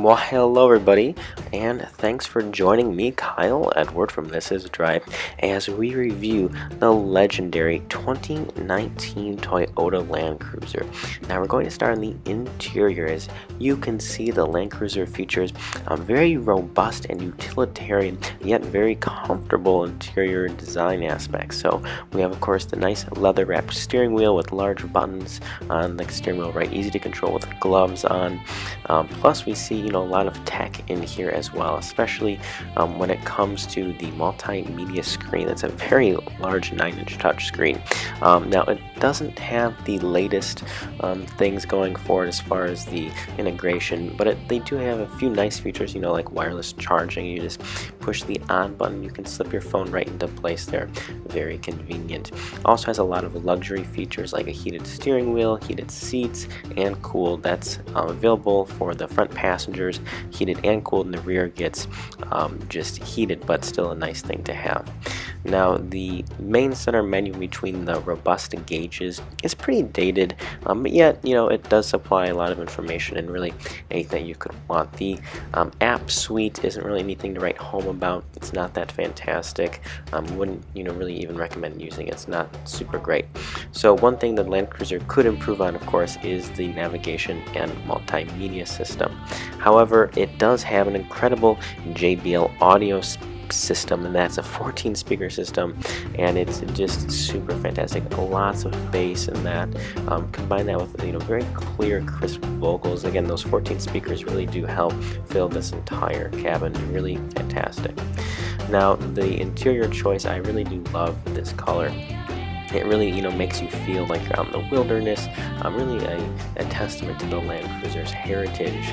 Well, hello everybody, and thanks for joining me, Kyle Edward from This Is Drive, as we review the legendary 2019 Toyota Land Cruiser. Now we're going to start on the interior. As you can see, the Land Cruiser features a very robust and utilitarian, yet very comfortable interior design aspects. So we have, of course, the nice leather-wrapped steering wheel with large buttons on the steering wheel, right, easy to control with gloves on. Plus we see a lot of tech in here as well, especially when it comes to the multimedia screen. It's a very large 9-inch touch screen. Now it doesn't have the latest things going for it as far as the integration, but they do have a few nice features, like wireless charging. You just push the on button, you can slip your phone right into place there. Very convenient. Also has a lot of luxury features like a heated steering wheel, heated seats, and cooled. That's available for the front passengers, heated and cooled, and the rear gets just heated, but still a nice thing to have. Now the main center menu between the robust gauges is pretty dated, but yet it does supply a lot of information and really anything you could want. The app suite isn't really anything to write home about. It's not that fantastic. Wouldn't really even recommend using it. It's not super great. So one thing that Land Cruiser could improve on, of course, is the navigation and multimedia system. However, it does have an incredible JBL audio system, and that's a 14 speaker system, and it's just super fantastic. Lots of bass in that. Combine that with very clear, crisp vocals. Again, those 14 speakers really do help fill this entire cabin. Really fantastic. Now the interior choice, I really do love this color. It really makes you feel like you're out in the wilderness. Really a testament to the Land Cruiser's heritage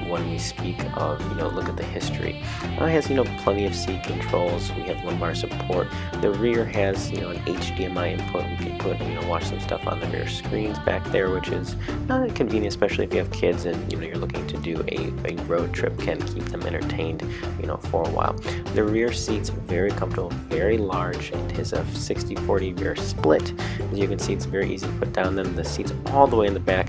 when we speak of look at the history. It has plenty of seat controls. We have lumbar support. The rear has an HDMI input. We can put watch some stuff on the rear screens back there, which is convenient, especially if you have kids and you're looking to do a road trip. Can keep them entertained for a while. The rear seats very comfortable, very large. It is a 60/40 rear split. As you can see, it's very easy to put down. Then the seats all the way in the back,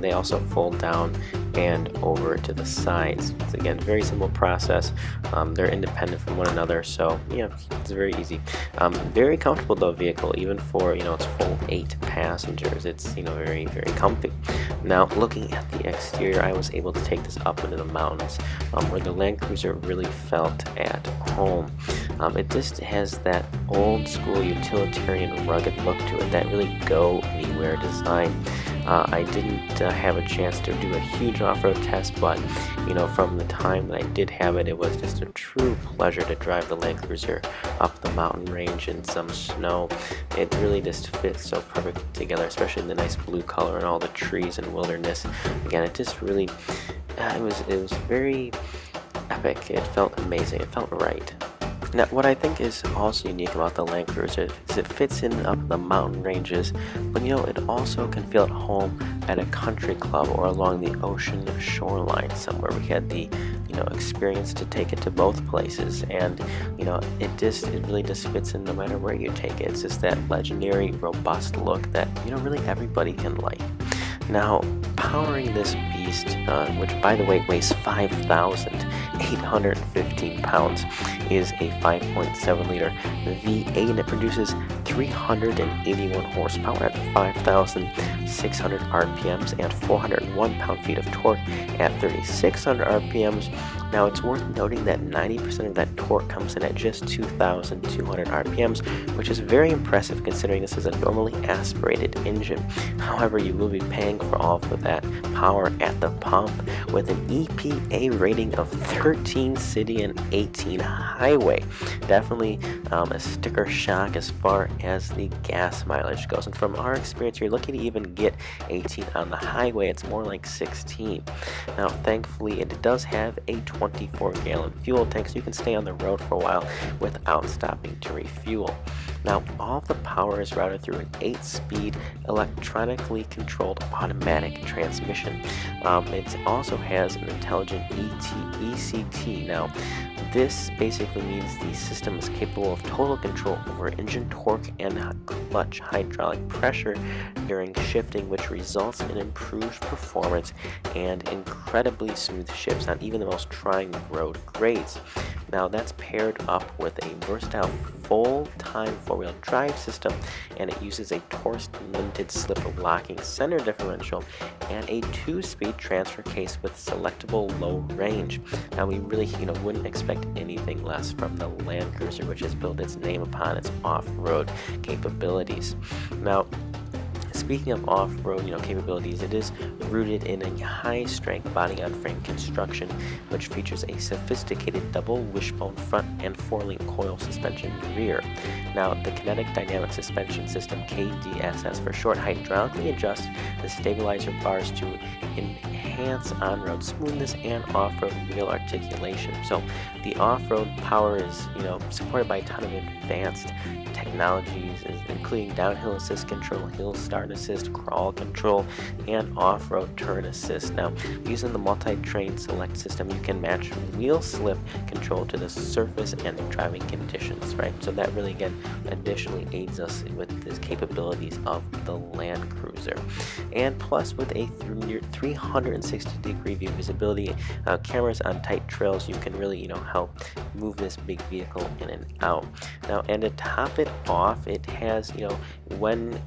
they also fold down and over to the sides. It's again very simple process. They're independent from one another, so it's very easy. Very comfortable though vehicle, even for its full 8 passengers. It's very comfy. Now looking at the exterior, I was able to take this up into the mountains, where the Land Cruiser really felt at home. It just has that old school utilitarian rugged look to it, that really go anywhere design. I didn't have a chance to do a huge off-road test, but from the time that I did have it, it was just a true pleasure to drive the Land Cruiser up the mountain range in some snow. It really just fits so perfectly together, especially in the nice blue color and all the trees and wilderness. Again, it just really it was very epic. It felt amazing. It felt right. Now, what I think is also unique about the Land Cruiser is it fits in up the mountain ranges, but it also can feel at home at a country club or along the ocean shoreline somewhere. We had the experience to take it to both places, and it really just fits in no matter where you take it. It's just that legendary, robust look that really everybody can like. Now, powering this beast, which by the way weighs 5,815 pounds, is a 5.7 liter V8, and it produces 381 horsepower at 5,600 RPMs and 401 pound-feet of torque at 3,600 RPMs. Now it's worth noting that 90% of that torque comes in at just 2,200 RPMs, which is very impressive considering this is a normally aspirated engine. However, you will be paying for all of that power at the pump with an EPA rating of 13 city and 18 highway. Definitely a sticker shock as far as the gas mileage goes, and from our experience, you're lucky to even get 18 on the highway. It's more like 16. Now thankfully it does have a 24-gallon fuel tank, so you can stay on the road for a while without stopping to refuel. Now, all of the power is routed through an 8-speed electronically controlled automatic transmission. It also has an intelligent ECT. Now, this basically means the system is capable of total control over engine torque and clutch hydraulic pressure during shifting, which results in improved performance and incredibly smooth shifts on even the most trying road grades. Now, that's paired up with a versatile full-time four-wheel drive system, and it uses a Torx limited slip locking center differential and a 2-speed transfer case with selectable low range. Now, we really wouldn't expect anything less from the Land Cruiser, which has built its name upon its off-road capabilities. Now, speaking of off-road capabilities, it is rooted in a high-strength body-on-frame construction, which features a sophisticated double wishbone front and 4-link coil suspension rear. Now, the Kinetic Dynamic Suspension System, KDSS for short, hydraulically adjusts the stabilizer bars to enhance on-road smoothness and off-road wheel articulation. So the off-road power is supported by a ton of advanced technologies, including downhill assist control, hill start assist, crawl control, and off-road turn assist. Now, using the multi-train select system, you can match wheel slip control to the surface and driving conditions, right? So that really, again, additionally aids us with the capabilities of the Land Cruiser. And plus, with a 360-degree view visibility, cameras on tight trails, you can really, help move this big vehicle in and out. Now, and to top it off, it has, when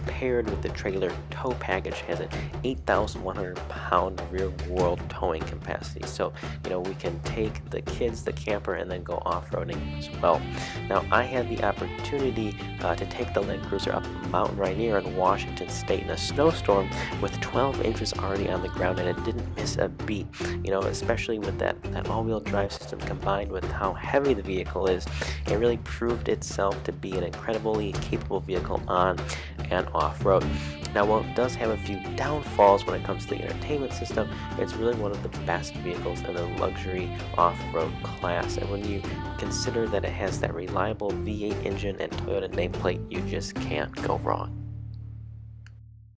paired with the trailer tow package, has an 8,100 pound rear wheel towing capacity. So, we can take the kids, the camper, and then go off-roading as well. Now, I had the opportunity to take the Land Cruiser up Mount Rainier in Washington State in a snowstorm with 12 inches already on the ground, and it didn't miss a beat, especially with that all-wheel drive system combined with how heavy the vehicle is. It really proved itself to be an incredibly capable vehicle on and off-road. Now, while it does have a few downfalls when it comes to the entertainment system, it's really one of the best vehicles in the luxury off-road class. And when you consider that it has that reliable V8 engine and Toyota nameplate, you just can't go wrong.